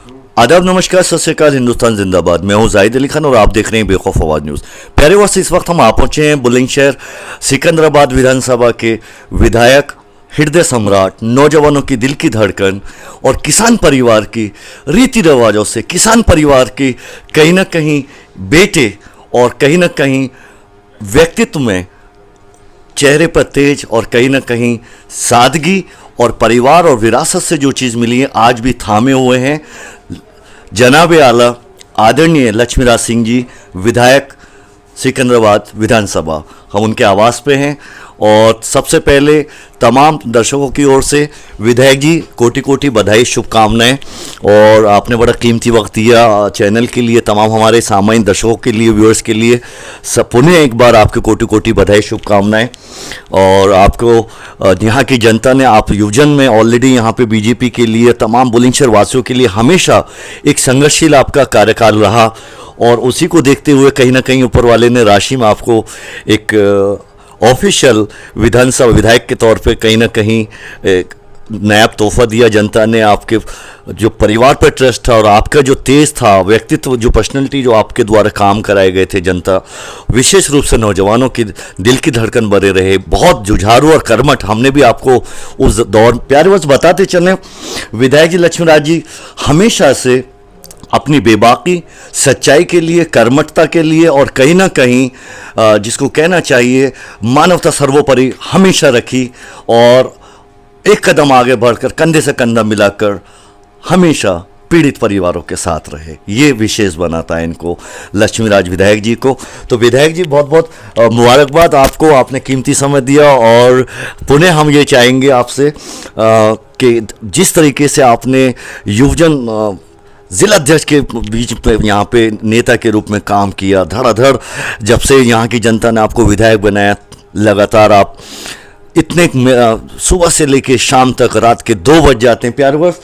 आदाब, नमस्कार, सत श्री अकाल, हिंदुस्तान जिंदाबाद। मैं हूं जाहिद अली खान और आप देख रहे हैं बेखौफ आवाज न्यूज़। प्यारे वर्ष, इस वक्त हम आ पहुंचे हैं बुलंदशहर सिकंदराबाद विधानसभा के विधायक, हृदय सम्राट, नौजवानों की दिल की धड़कन और किसान परिवार की रीति रिवाजों से, किसान परिवार की कहीं ना कहीं बेटे और कहीं ना कहीं व्यक्तित्व में, चेहरे पर तेज और कहीं ना कहीं सादगी और परिवार और विरासत से जो चीज़ मिली है आज भी थामे हुए हैं जनाब आला आदरणीय लक्ष्मीराज सिंह जी, विधायक सिकंदराबाद विधानसभा। हम उनके आवास पे हैं और सबसे पहले तमाम दर्शकों की ओर से विधायक जी कोटि कोटि बधाई, शुभकामनाएं। और आपने बड़ा कीमती वक्त दिया चैनल के लिए, तमाम हमारे सामान्य दर्शकों के लिए, व्यूअर्स के लिए सब पुनः एक बार आपके कोटि कोटि बधाई, शुभकामनाएं। और आपको यहाँ की जनता ने, आप युवजन में ऑलरेडी यहाँ पे बीजेपी के लिए, तमाम बुलंदशहर वासियों के लिए हमेशा एक संघर्षशील आपका कार्यकाल रहा और उसी को देखते हुए कहीं ना कहीं ऊपर वाले ने राशि में आपको एक ऑफिशियल विधानसभा विधायक के तौर पे कहीं ना कहीं एक नायाब तोहफा दिया। जनता ने आपके जो परिवार पर ट्रस्ट था और आपका जो तेज था व्यक्तित्व, जो पर्सनैलिटी जो आपके द्वारा काम कराए गए थे, जनता विशेष रूप से नौजवानों की दिल की धड़कन बने रहे, बहुत जुझारू और कर्मठ। हमने भी आपको उस दौर प्यारे वर्ष बताते चले, विधायक जी लक्ष्मीराज जी हमेशा से अपनी बेबाकी, सच्चाई के लिए, कर्मठता के लिए और कहीं ना कहीं जिसको कहना चाहिए मानवता सर्वोपरि हमेशा रखी और एक कदम आगे बढ़कर कंधे से कंधा मिलाकर हमेशा पीड़ित परिवारों के साथ रहे। ये विशेष बनाता है इनको, लक्ष्मीराज विधायक जी को। तो विधायक जी बहुत बहुत मुबारकबाद आपको, आपने कीमती समय दिया। और पुनः हम ये चाहेंगे आपसे कि जिस तरीके से आपने युवजन जिला अध्यक्ष के बीच पे यहाँ पे नेता के रूप में काम किया, धड़ाधड़ जब से यहाँ की जनता ने आपको विधायक बनाया, लगातार आप इतने सुबह से लेके शाम तक, रात के 2 बज जाते हैं प्यारे वर्ष,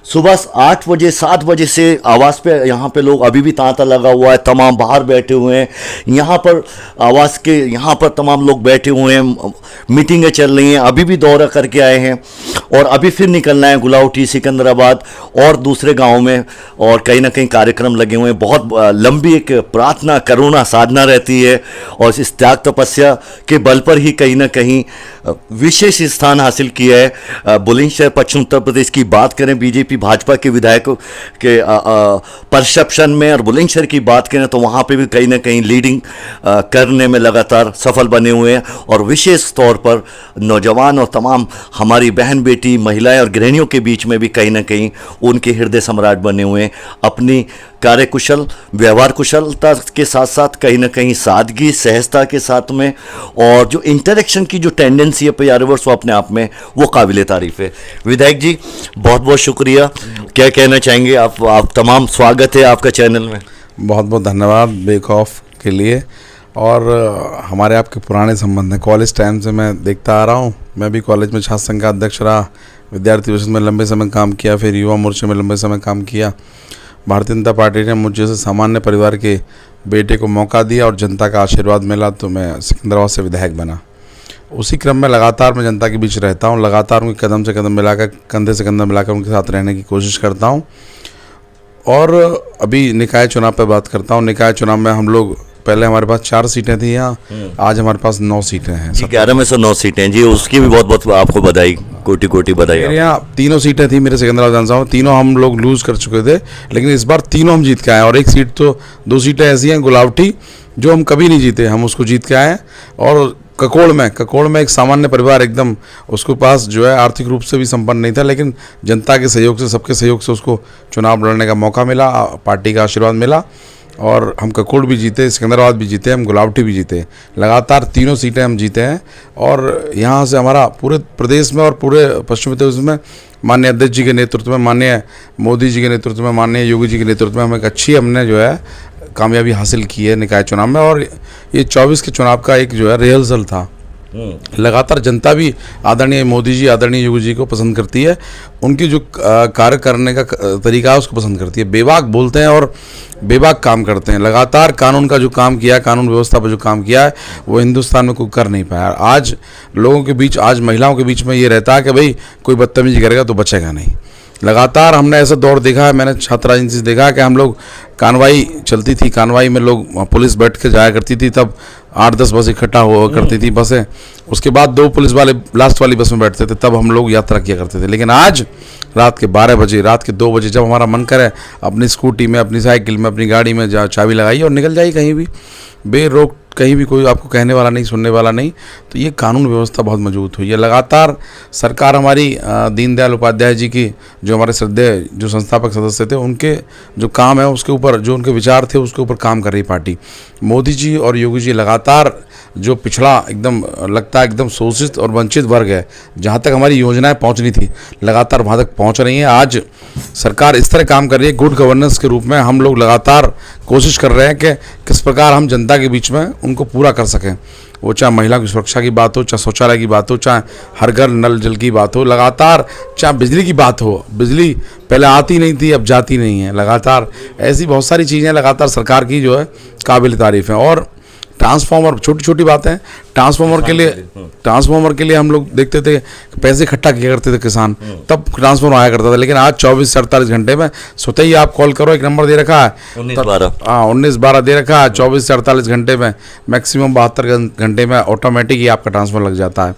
सुबह 8 बजे 7 बजे से आवास पे यहाँ पे लोग अभी भी तांता लगा हुआ है, तमाम बाहर बैठे हुए हैं, यहाँ पर आवास के यहाँ पर तमाम लोग बैठे हुए हैं, मीटिंगें चल रही हैं, अभी भी दौरा करके आए हैं और अभी फिर निकलना है गुलाउटी, सिकंदराबाद और दूसरे गाँव में, और कहीं ना कहीं कार्यक्रम लगे हुए हैं। बहुत लंबी एक प्रार्थना, करुणा, साधना रहती है और इस त्याग तपस्या के बल पर ही कहीं ना कहीं विशेष स्थान हासिल किया है। बुलंदशहर पश्चिम उत्तर प्रदेश की बात करें, बीजेपी भाजपा के विधायकों के परसेप्शन में, और बुलंदशहर की बात करें तो वहाँ पे भी कहीं ना कहीं लीडिंग करने में लगातार सफल बने हुए हैं। और विशेष तौर पर नौजवान और तमाम हमारी बहन बेटी, महिलाएं और गृहिणियों के बीच में भी कहीं ना कहीं उनके हृदय सम्राट बने हुए हैं। अपनी कार्यकुशल, व्यवहार कुशलता के साथ साथ कहीं ना कहीं सादगी, सहजता के साथ में, और जो इंटरेक्शन की जो टेंडेंसी है प्यारे वर्ष, वो अपने आप में वो काबिल तारीफ है। विधायक जी बहुत बहुत शुक्रिया, क्या कहना चाहेंगे आप तमाम स्वागत है आपका चैनल में। बहुत बहुत धन्यवाद बेखौफ के लिए। और हमारे आपके पुराने संबंध हैं, कॉलेज टाइम से मैं देखता आ रहा हूँ। मैं भी कॉलेज में छात्र संघ का अध्यक्ष रहा, विद्यार्थी परिषद में लंबे समय काम किया, फिर युवा मोर्चे में लंबे समय काम किया। भारतीय जनता पार्टी ने मुझे जैसे सामान्य परिवार के बेटे को मौका दिया और जनता का आशीर्वाद मिला तो मैं सिकंदराबाद से विधायक बना। उसी क्रम में लगातार मैं जनता के बीच रहता हूँ, लगातार उनके कदम से कदम मिलाकर, कंधे से कंधा मिलाकर उनके साथ रहने की कोशिश करता हूँ। और अभी निकाय चुनाव पर बात करता हूँ। निकाय चुनाव में हम लोग, पहले हमारे पास 4 सीटें थी यहाँ, आज हमारे पास 9 सीटें हैं। 11 में से 9 सीटें जी, उसकी भी बहुत बहुत आपको बधाई, कोटि कोटि बधाई। मेरे यहाँ 3 सीटें थी मेरे सिकंदराबाद विधानसभा में, तीनों हम लोग लूज कर चुके थे, लेकिन इस बार तीनों हम जीत के आए। और एक सीट तो 2 सीटें ऐसी हैं गुलावटी जो हम कभी नहीं जीते, हम उसको जीत के आए हैं। और ककोड़ में एक सामान्य परिवार, एकदम उसके पास जो है आर्थिक रूप से भी संपन्न नहीं था, लेकिन जनता के सहयोग से, सबके सहयोग से उसको चुनाव लड़ने का मौका मिला, पार्टी का आशीर्वाद मिला और हम ककोड़ भी जीते, सिकंदराबाद भी जीते, हम गुलावटी भी जीते। लगातार 3 सीटें हम जीते हैं। और यहाँ से हमारा पूरे प्रदेश में और पूरे पश्चिम उत्तर प्रदेश में माननीय अध्यक्ष जी के नेतृत्व में, माननीय मोदी जी के नेतृत्व में, माननीय योगी जी के नेतृत्व में हम एक अच्छी हमने जो है कामयाबी हासिल की है निकाय चुनाव में। और ये 24 के चुनाव का एक जो है रिहर्सल था। लगातार जनता भी आदरणीय मोदी जी, आदरणीय योगी जी को पसंद करती है, उनकी जो कार्य करने का तरीका है उसको पसंद करती है। बेबाक बोलते हैं और बेबाक काम करते हैं। लगातार कानून का जो काम किया, कानून व्यवस्था पर जो काम किया है, वो हिंदुस्तान में कोई कर नहीं पाया। आज लोगों के बीच, आज महिलाओं के बीच में ये रहता है कि भाई कोई बदतमीजी करेगा तो बचेगा नहीं। लगातार हमने ऐसा दौर देखा है, मैंने छात्र राजनीति से देखा है कि हम लोग कानवाई चलती थी, कानवाई में लोग पुलिस बैठ के जाया करती थी, तब 8-10 बस इकट्ठा हुआ करती थी बसें, उसके बाद 2 पुलिस वाले लास्ट वाली बस में बैठते थे, तब हम लोग यात्रा किया करते थे। लेकिन आज रात के 12 बजे, रात के 2 बजे जब हमारा मन करे अपनी स्कूटी में, अपनी साइकिल में, अपनी गाड़ी में चाबी लगाइए और निकल जाइए कहीं भी, बेरोक, कहीं भी कोई आपको कहने वाला नहीं, सुनने वाला नहीं। तो ये कानून व्यवस्था बहुत मजबूत हुई है। लगातार सरकार हमारी दीनदयाल उपाध्याय जी की, जो हमारे श्रद्धेय जो संस्थापक सदस्य थे, उनके जो काम है उसके ऊपर, जो उनके विचार थे उसके ऊपर काम कर रही पार्टी। मोदी जी और योगी जी लगातार जो पिछड़ा एकदम लगता है एकदम शोषित और वंचित वर्ग है, जहाँ तक हमारी योजनाएं पहुँचनी थी लगातार वहाँ तक पहुँच रही हैं। आज सरकार इस तरह काम कर रही है, गुड गवर्नेंस के रूप में हम लोग लगातार कोशिश कर रहे हैं कि किस प्रकार हम जनता के बीच में उनको पूरा कर सकें। वो चाहे महिला की सुरक्षा की बात हो, चाहे शौचालय की बात हो, चाहे हर घर नल जल की बात हो, लगातार चाहे बिजली की बात हो, बिजली पहले आती नहीं थी अब जाती नहीं है, लगातार ऐसी बहुत सारी चीज़ें लगातार सरकार की जो है काबिल तारीफ़ है। और ट्रांसफार्मर, छोटी छोटी बातें, ट्रांसफार्मर के लिए हम लोग देखते थे पैसे इकट्ठा किया करते थे किसान, तब ट्रांसफार्मर आया करता था। लेकिन आज 24 से 48 घंटे में स्वतः ही आप कॉल करो, एक नंबर दे रखा है 1912 दे रखा है, 24 से 48 घंटे में, मैक्सिमम 72 घंटे में ऑटोमेटिक ही आपका ट्रांसफर लग जाता है।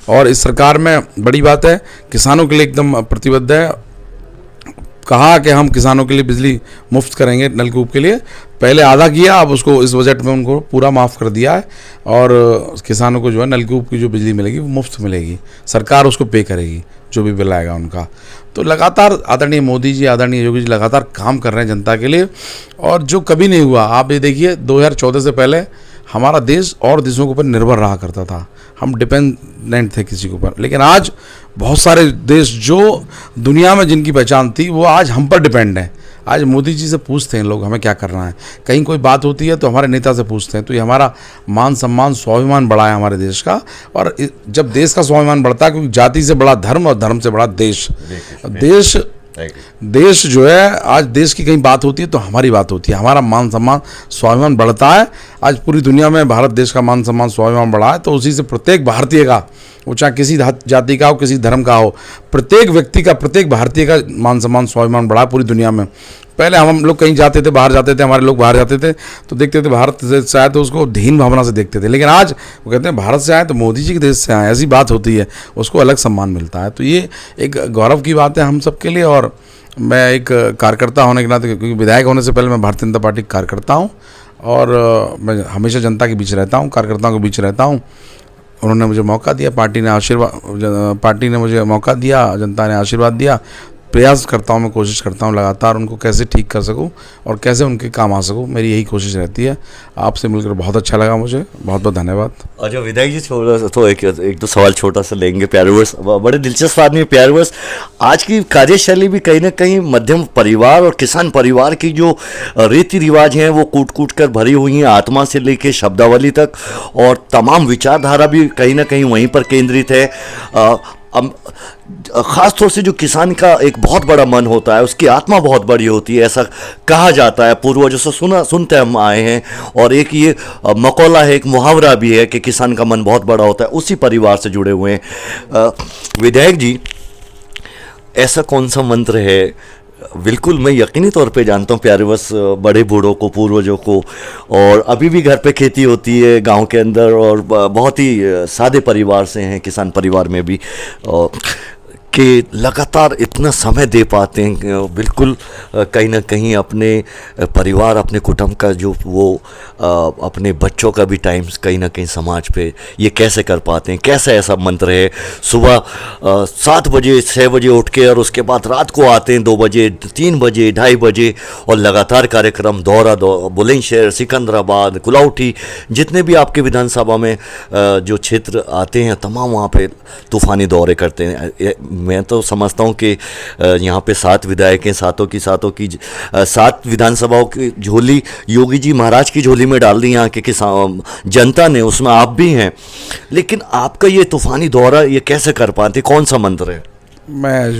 और इस सरकार में बड़ी बात है, किसानों के लिए एकदम प्रतिबद्ध है, कहा कि हम किसानों के लिए बिजली मुफ्त करेंगे नलकूप के लिए, पहले आधा किया, अब उसको इस बजट में उनको पूरा माफ़ कर दिया है। और किसानों को जो है नलकूप की जो बिजली मिलेगी वो मुफ्त मिलेगी, सरकार उसको पे करेगी जो भी बिल आएगा उनका। तो लगातार आदरणीय मोदी जी, आदरणीय योगी जी लगातार काम कर रहे हैं जनता के लिए, और जो कभी नहीं हुआ। आप ये देखिए 2014 से पहले हमारा देश और देशों के ऊपर निर्भर रहा करता था, हम डिपेंडेंट थे किसी के ऊपर। लेकिन आज बहुत सारे देश जो दुनिया में जिनकी पहचान थी वो आज हम पर डिपेंड हैं। आज मोदी जी से पूछते हैं लोग हमें क्या करना है, कहीं कोई बात होती है तो हमारे नेता से पूछते हैं। तो ये हमारा मान सम्मान, स्वाभिमान बढ़ा है हमारे देश का। और जब देश का स्वाभिमान बढ़ता है, क्योंकि जाति से बड़ा धर्म और धर्म से बड़ा देश जो है, आज देश की कहीं बात होती है तो हमारी बात होती है, हमारा मान सम्मान स्वाभिमान बढ़ता है। आज पूरी दुनिया में भारत देश का मान सम्मान स्वाभिमान बढ़ा है, तो उसी से प्रत्येक भारतीय का, वो चाहे किसी जाति का हो, किसी धर्म का हो, प्रत्येक व्यक्ति का, प्रत्येक भारतीय का मान सम्मान स्वाभिमान बढ़ा पूरी दुनिया में। पहले हम लोग कहीं जाते थे, बाहर जाते थे, हमारे लोग बाहर जाते थे तो देखते थे भारत से आए तो उसको दीन भावना से देखते थे। लेकिन आज वो कहते हैं भारत से आए तो मोदी जी के देश से आए, ऐसी बात होती है, उसको अलग सम्मान मिलता है। तो ये एक गौरव की बात है हम सब के लिए। और मैं एक कार्यकर्ता होने के नाते, क्योंकि विधायक होने से पहले मैं भारतीय जनता पार्टी का कार्यकर्ता हूँ, और मैं हमेशा जनता के बीच रहता हूँ, कार्यकर्ताओं के बीच रहता हूँ। उन्होंने मुझे मौका दिया, पार्टी ने मुझे मौका दिया, जनता ने आशीर्वाद दिया। प्रयास करता हूँ, मैं कोशिश करता हूँ लगातार उनको कैसे ठीक कर सकूँ और कैसे उनके काम आ सकूँ, मेरी यही कोशिश रहती है। आपसे मिलकर बहुत अच्छा लगा मुझे, बहुत बहुत धन्यवाद। अच्छा विधायक जी, थोड़ा तो एक दो सवाल छोटा सा लेंगे। प्यारे वर्ष, बड़े दिलचस्प आदमी प्यारे वर्ष, आज की कार्यशैली भी कहीं ना कहीं मध्यम परिवार और किसान परिवार की जो रीति रिवाज हैं वो कूट कूट कर भरी हुई हैं, आत्मा से लेके शब्दावली तक, और तमाम विचारधारा भी कहीं ना कहीं वहीं पर केंद्रित है। ख़ास तौर से जो किसान का एक बहुत बड़ा मन होता है, उसकी आत्मा बहुत बड़ी होती है, ऐसा कहा जाता है, पूर्वजों से सुनते हम आए हैं। और एक ये मकौला है, एक मुहावरा भी है कि किसान का मन बहुत बड़ा होता है, उसी परिवार से जुड़े हुए हैं। विधायक जी, ऐसा कौन सा मंत्र है, बिल्कुल मैं यकीनी तौर पे जानता हूँ प्यारे बस बड़े बूढ़ों को, पूर्वजों को, और अभी भी घर पे खेती होती है गांव के अंदर, और बहुत ही सादे परिवार से हैं, किसान परिवार में भी, कि लगातार इतना समय दे पाते हैं, बिल्कुल कहीं ना कहीं अपने परिवार, अपने कुटुंब का जो वो अपने बच्चों का भी टाइम कहीं ना कहीं समाज पे, ये कैसे कर पाते हैं? कैसा ऐसा मंत्र है? सुबह 7 बजे 6 बजे उठ के, और उसके बाद रात को आते हैं 2 बजे 3 बजे 2:30 बजे, और लगातार कार्यक्रम दौरा बुलंदशहर, सिकंदराबाद, कुलाउठी, जितने भी आपके विधानसभा में जो क्षेत्र आते हैं तमाम वहाँ पे तूफ़ानी दौरे करते हैं। मैं तो समझता हूँ कि यहाँ पे 7 विधायक हैं, सातों की 7 विधानसभाओं की झोली योगी जी महाराज की झोली में डाल दी यहाँ के किसान जनता ने, उसमें आप भी हैं। लेकिन आपका ये तूफानी दौरा ये कैसे कर पाते, कौन सा मंत्र है,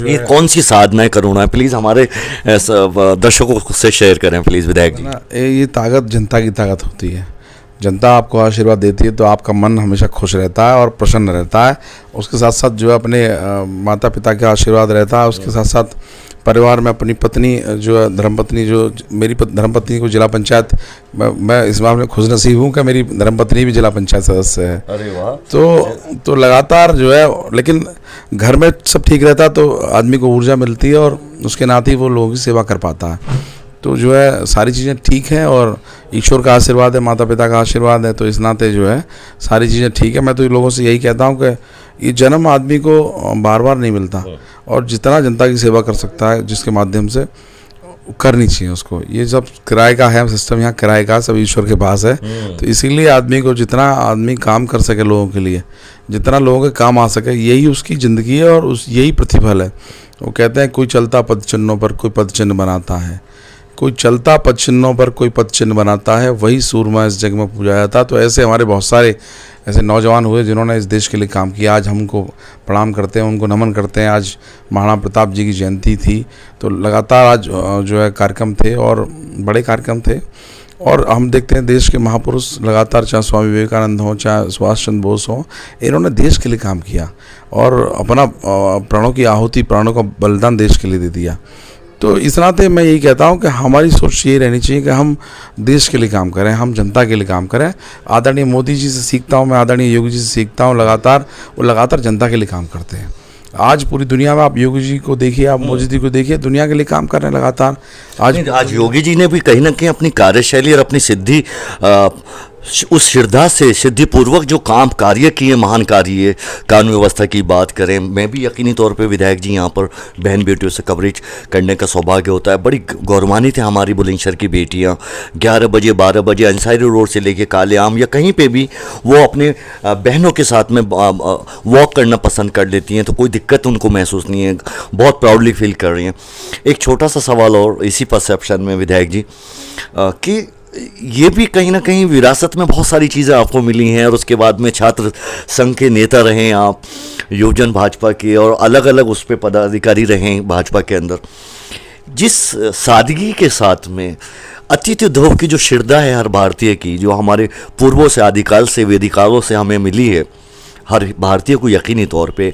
ये कौन सी साधना है, करुणा है? प्लीज़ हमारे दर्शकों से शेयर करें प्लीज़ विधायक जी। ये ताकत जनता की ताकत होती है। जनता आपको आशीर्वाद देती है तो आपका मन हमेशा खुश रहता है और प्रसन्न रहता है। उसके साथ साथ जो है अपने माता पिता का आशीर्वाद रहता है। उसके साथ साथ परिवार में अपनी पत्नी जो है धर्मपत्नी, जो मेरी धर्मपत्नी को जिला पंचायत, मैं इस मामले में खुशनसीब हूँ कि मेरी धर्मपत्नी भी जिला पंचायत सदस्य है। अरे वाह। तो लगातार जो है, लेकिन घर में सब ठीक रहता है तो आदमी को ऊर्जा मिलती है और उसके नाते ही वो लोगों की सेवा कर पाता है। तो जो है सारी चीज़ें ठीक हैं और ईश्वर का आशीर्वाद है, माता पिता का आशीर्वाद है, तो इस नाते जो है सारी चीज़ें ठीक है। मैं तो लोगों से यही कहता हूँ कि ये जन्म आदमी को बार बार नहीं मिलता और जितना जनता की सेवा कर सकता है जिसके माध्यम से करनी चाहिए उसको। ये सब किराए का है सिस्टम, यहाँ किराए का सब ईश्वर के पास है। तो इसीलिए आदमी को जितना आदमी काम कर सके लोगों के लिए, जितना लोगों के काम आ सके, यही उसकी ज़िंदगी है और यही प्रतिफल है। वो कहते हैं कोई चलता पद चिन्हों पर कोई पद चिन्ह बनाता है, कोई चलता पद चिन्हों पर कोई पद चिन्ह बनाता है, वही सूरमा इस जग में पूजा जाता। तो ऐसे हमारे बहुत सारे ऐसे नौजवान हुए जिन्होंने इस देश के लिए काम किया। आज हमको प्रणाम करते हैं, उनको नमन करते हैं। आज महाराणा प्रताप जी की जयंती थी, तो लगातार आज जो है कार्यक्रम थे और बड़े कार्यक्रम थे। और हम देखते हैं देश के महापुरुष लगातार, चाहे स्वामी विवेकानंद हों, चाहे सुभाष चंद्र बोस हों, इन्होंने देश के लिए काम किया और अपना प्राणों की आहुति, प्राणों का बलिदान देश के लिए दे दिया। तो इस नाते मैं यही कहता हूँ कि हमारी सोच ये रहनी चाहिए कि हम देश के लिए काम करें, हम जनता के लिए काम करें। आदरणीय मोदी जी से सीखता हूँ, मैं आदरणीय योगी जी से सीखता हूँ। वो लगातार जनता के लिए काम करते हैं। आज पूरी दुनिया में आप योगी जी को देखिए, आप मोदी जी को देखिए, दुनिया के लिए काम कर रहे हैं लगातार। आज योगी जी ने भी कहीं ना कहीं अपनी कार्यशैली और अपनी सिद्धि, उस श्रद्धा से सिद्धिपूर्वक जो काम कार्य किए, महान कार्य, कानून व्यवस्था की बात करें। मैं भी यकीनी तौर पे विधायक जी यहाँ पर बहन बेटियों से कवरेज करने का सौभाग्य होता है। बड़ी गौरवान्वित है हमारी बुलंदशहर की बेटियाँ। 11 बजे 12 बजे अंसारी रोड से लेके काले आम या कहीं पे भी वो अपने बहनों के साथ में वॉक करना पसंद कर लेती हैं, तो कोई दिक्कत उनको महसूस नहीं है, बहुत प्राउडली फील कर रही हैं। एक छोटा सा सवाल और इसी परसेप्शन में विधायक जी, कि ये भी कहीं ना कहीं विरासत में बहुत सारी चीज़ें आपको मिली हैं और उसके बाद में छात्र संघ के नेता रहे आप, योजन भाजपा के, और अलग अलग उस पर पदाधिकारी रहे भाजपा के अंदर। जिस सादगी के साथ में अतिथि देवो की जो श्रद्धा है हर भारतीय की, जो हमारे पूर्वों से आदिकाल से वेदिकालों से हमें मिली है हर भारतीय को, यकीनी तौर पे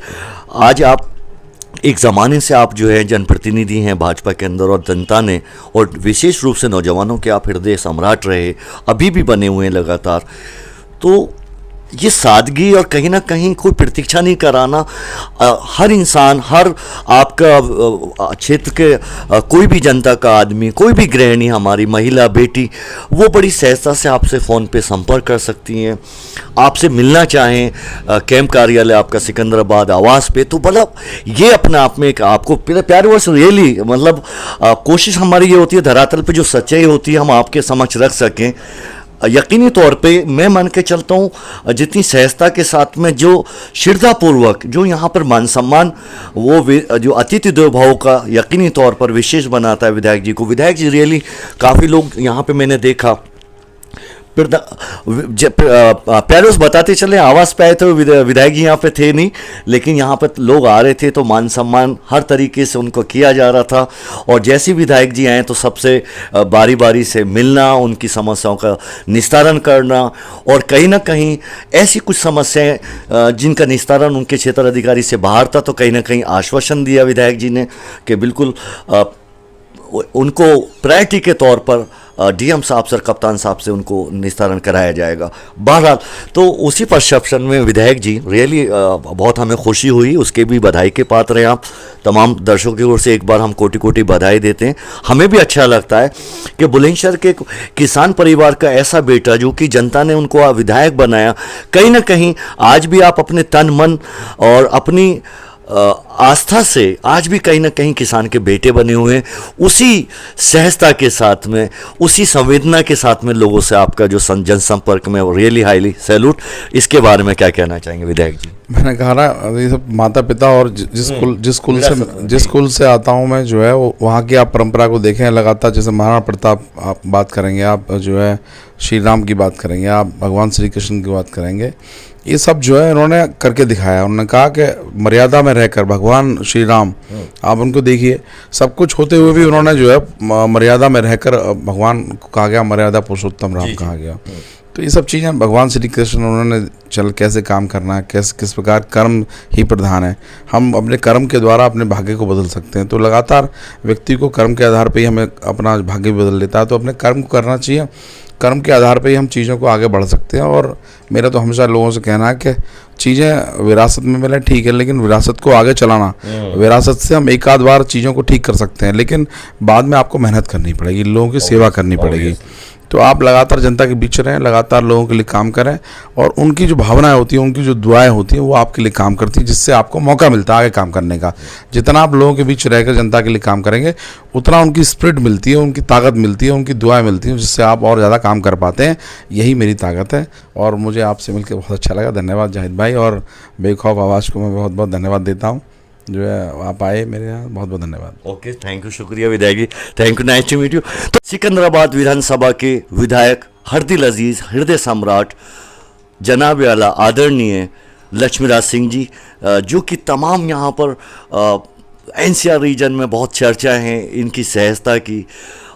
आज आप एक ज़माने से आप जो है जनप्रतिनिधि हैं भाजपा के अंदर, और जनता ने, और विशेष रूप से नौजवानों के आप हृदय सम्राट रहे, अभी भी बने हुए हैं लगातार। तो ये सादगी और कहीं ना कहीं कोई प्रतीक्षा नहीं कराना, हर इंसान, हर आपका क्षेत्र के कोई भी जनता का आदमी, कोई भी गृहिणी, हमारी महिला बेटी, वो बड़ी सहजता से आपसे फ़ोन पे संपर्क कर सकती हैं, आपसे मिलना चाहें कैंप कार्यालय आपका सिकंदराबाद आवास पे। तो मतलब ये अपने आप में एक आपको प्यारे वर्ष रियली, मतलब कोशिश हमारी ये होती है धरातल पे जो सच्चाई होती है हम आपके समक्ष रख सकें। यकीनी तौर पे मैं मान के चलता हूँ जितनी सहजता के साथ में, जो श्रद्धापूर्वक, जो यहाँ पर मान सम्मान, वो जो अतिथि देवो भव का यकीनी तौर पर विशेष बनाता है विधायक जी को। विधायक जी रियली काफ़ी लोग यहाँ पे मैंने देखा, प्यारोस बताते चले आवास पे आए थे, विधायक जी यहाँ पे थे नहीं, लेकिन यहाँ पे लोग आ रहे थे तो मान सम्मान हर तरीके से उनको किया जा रहा था। और जैसे विधायक जी आए तो सबसे बारी बारी से मिलना, उनकी समस्याओं का निस्तारण करना, और कहीं ना कहीं ऐसी कुछ समस्याएं जिनका निस्तारण उनके क्षेत्र अधिकारी से बाहर था, तो कहीं ना कहीं आश्वासन दिया विधायक जी ने कि बिल्कुल उनको प्रायोरिटी के तौर पर डीएम साहब सर, कप्तान साहब से उनको निस्तारण कराया जाएगा। बहरहाल तो उसी परसेप्शन में विधायक जी रियली बहुत हमें खुशी हुई, उसके भी बधाई के पात्र हैं आप। तमाम दर्शकों की ओर से एक बार हम कोटि कोटि बधाई देते हैं। हमें भी अच्छा लगता है कि बुलंदशहर के किसान परिवार का ऐसा बेटा जो कि जनता ने उनको विधायक बनाया, कहीं ना कहीं आज भी आप अपने तन मन और अपनी आस्था से आज भी कहीं ना कहीं किसान के बेटे बने हुए हैं। उसी सहजता के साथ में, उसी संवेदना के साथ में लोगों से आपका जो जनसंपर्क में, रियली हाईली सैल्यूट। इसके बारे में क्या कहना चाहेंगे विधायक जी? मैंने कहा ना, ये सब माता पिता और जिस कुल से आता हूँ मैं, जो है वो वहाँ की आप परंपरा को देखें लगातार। जैसे महाराणा प्रताप आप बात करेंगे, आप जो है श्री राम की बात करेंगे, आप भगवान श्री कृष्ण की बात करेंगे, ये सब जो है इन्होंने करके दिखाया। उन्होंने कहा कि मर्यादा में रहकर भगवान श्री राम, आप उनको देखिए, सब कुछ होते हुए भी उन्होंने जो है मर्यादा में रहकर, भगवान को कहा गया मर्यादा पुरुषोत्तम राम कहा गया। तो ये सब चीज़ें भगवान श्री कृष्ण उन्होंने चल कैसे काम करना है, कैसे किस प्रकार कर्म ही प्रधान है, हम अपने कर्म के द्वारा अपने भाग्य को बदल सकते हैं। तो लगातार व्यक्ति को कर्म के आधार पर ही हमें अपना भाग्य भी बदल लेता है। तो अपने कर्म को करना चाहिए, कर्म के आधार पर ही हम चीज़ों को आगे बढ़ सकते हैं। और मेरा तो हमेशा लोगों से कहना है कि चीज़ें विरासत में मिले ठीक है, लेकिन विरासत को आगे चलाना, विरासत से हम एक आध बार चीज़ों को ठीक कर सकते हैं, लेकिन बाद में आपको मेहनत करनी पड़ेगी, लोगों की सेवा करनी पड़ेगी। तो आप लगातार जनता के बीच रहें, लगातार लोगों के लिए काम करें, और उनकी जो भावनाएं होती हैं, उनकी जो दुआएं होती हैं, वो आपके लिए काम करती हैं, जिससे आपको मौका मिलता है आगे काम करने का। जितना आप लोगों के बीच रहकर जनता के लिए काम करेंगे, उतना उनकी स्पिरिट मिलती है, उनकी ताकत मिलती है, उनकी दुआएं मिलती हैं, जिससे आप और ज़्यादा काम कर पाते हैं। यही मेरी ताकत है, और मुझे आपसे मिलकर बहुत अच्छा लगा। धन्यवाद जाहिद भाई, और बेखौफ आवाज़ को मैं बहुत बहुत धन्यवाद देता हूँ जो है आप आए मेरे यहाँ, बहुत बहुत धन्यवाद। ओके, थैंक यू, शुक्रिया विधायक जी, thank you, nice to meet you. तो सिकंदराबाद विधानसभा के विधायक हरदिल अजीज, हृदय सम्राट, जनाब आला आदरणीय लक्ष्मीराज सिंह जी, जो कि तमाम यहाँ पर एनसीआर रीजन में बहुत चर्चा है इनकी सहजता की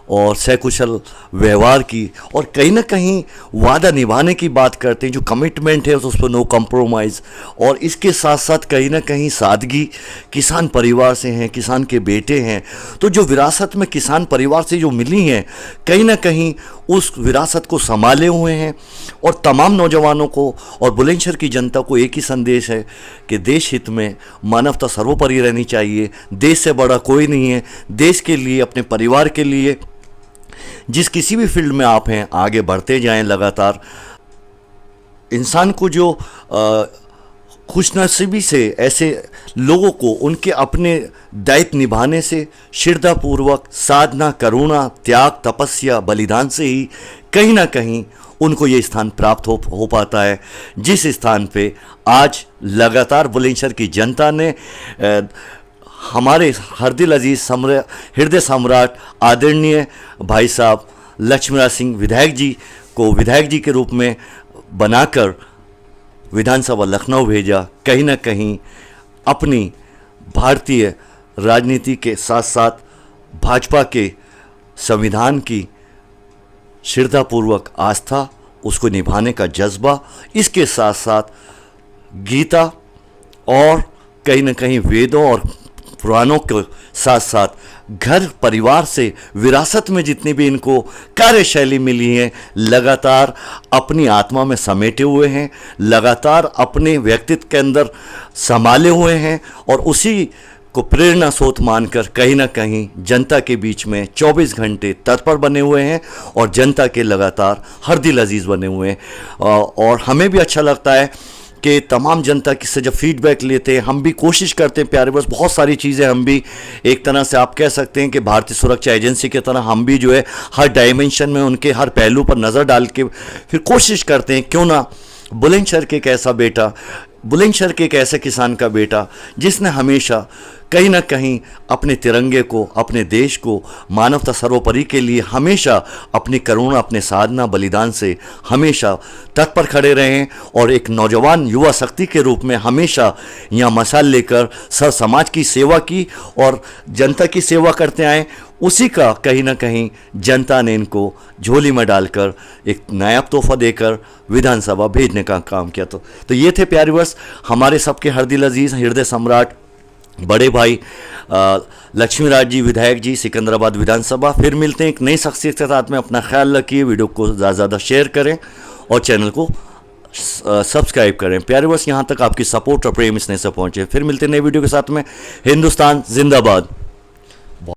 और सकुशल व्यवहार की, और कहीं ना कहीं वादा निभाने की बात करते हैं, जो कमिटमेंट है उस पर नो कम्प्रोमाइज़, और इसके साथ साथ कहीं ना कहीं सादगी, किसान परिवार से हैं, किसान के बेटे हैं, तो जो विरासत में किसान परिवार से जो मिली हैं, कहीं ना कहीं उस विरासत को संभाले हुए हैं। और तमाम नौजवानों को और बुलंदशहर की जनता को एक ही संदेश है कि देश हित में मानवता सर्वोपरि रहनी चाहिए, देश से बड़ा कोई नहीं है, देश के लिए, अपने परिवार के लिए, जिस किसी भी फील्ड में आप हैं, आगे बढ़ते जाएं लगातार। इंसान को जो खुशनसीबी से ऐसे लोगों को उनके अपने दायित्व निभाने से, श्रद्धापूर्वक साधना, करुणा, त्याग, तपस्या, बलिदान से ही कहीं ना कहीं उनको ये स्थान प्राप्त हो पाता है, जिस स्थान पे आज लगातार बुलंदशहर की जनता ने हमारे हरदिल अजीज हृदय सम्राट आदरणीय भाई साहब लक्ष्मीराज सिंह विधायक जी को विधायक जी के रूप में बनाकर विधानसभा लखनऊ भेजा। कहीं ना कहीं अपनी भारतीय राजनीति के साथ साथ भाजपा के संविधान की श्रद्धापूर्वक आस्था, उसको निभाने का जज्बा, इसके साथ साथ गीता और कहीं ना कहीं वेदों और पुराणों के साथ साथ घर परिवार से विरासत में जितनी भी इनको कार्यशैली मिली है, लगातार अपनी आत्मा में समेटे हुए हैं, लगातार अपने व्यक्तित्व के अंदर संभाले हुए हैं, और उसी को प्रेरणा स्रोत मानकर कहीं ना कहीं जनता के बीच में 24 घंटे तत्पर बने हुए हैं और जनता के लगातार हरदिल अजीज बने हुए हैं। और हमें भी अच्छा लगता है कि तमाम जनता से जब फीडबैक लेते हैं, हम भी कोशिश करते हैं प्यारे, बस बहुत सारी चीज़ें हम भी एक तरह से आप कह सकते हैं कि भारतीय सुरक्षा एजेंसी की तरह हम भी जो है हर डायमेंशन में उनके हर पहलू पर नज़र डाल के फिर कोशिश करते हैं क्यों ना बुलंदशहर के एक ऐसा बेटा, बुलंदशहर के एक ऐसे किसान का बेटा जिसने हमेशा कहीं ना कहीं अपने तिरंगे को, अपने देश को, मानवता सर्वोपरि के लिए हमेशा अपनी करुणा, अपने साधना, बलिदान से हमेशा तत्पर खड़े रहे हैं, और एक नौजवान युवा शक्ति के रूप में हमेशा यहाँ मशाल लेकर सर समाज की सेवा की और जनता की सेवा करते आए। उसी का कहीं ना कहीं जनता ने इनको झोली में डालकर एक नायाब तोहफा देकर विधानसभा भेजने का काम किया। तो ये थे प्यारे वर्ष हमारे सबके हरदिल अजीज, हृदय सम्राट, बड़े भाई लक्ष्मीराज जी विधायक जी, सिकंदराबाद विधानसभा। फिर मिलते हैं एक नई शख्सियत के साथ में। अपना ख्याल रखिए, वीडियो को ज़्यादा से ज़्यादा शेयर करें और चैनल को सब्सक्राइब करें। प्यारे वर्ष यहाँ तक आपकी सपोर्ट और प्रेम स्नेह से पहुँचे। फिर मिलते हैं नए वीडियो के साथ में। हिंदुस्तान जिंदाबाद।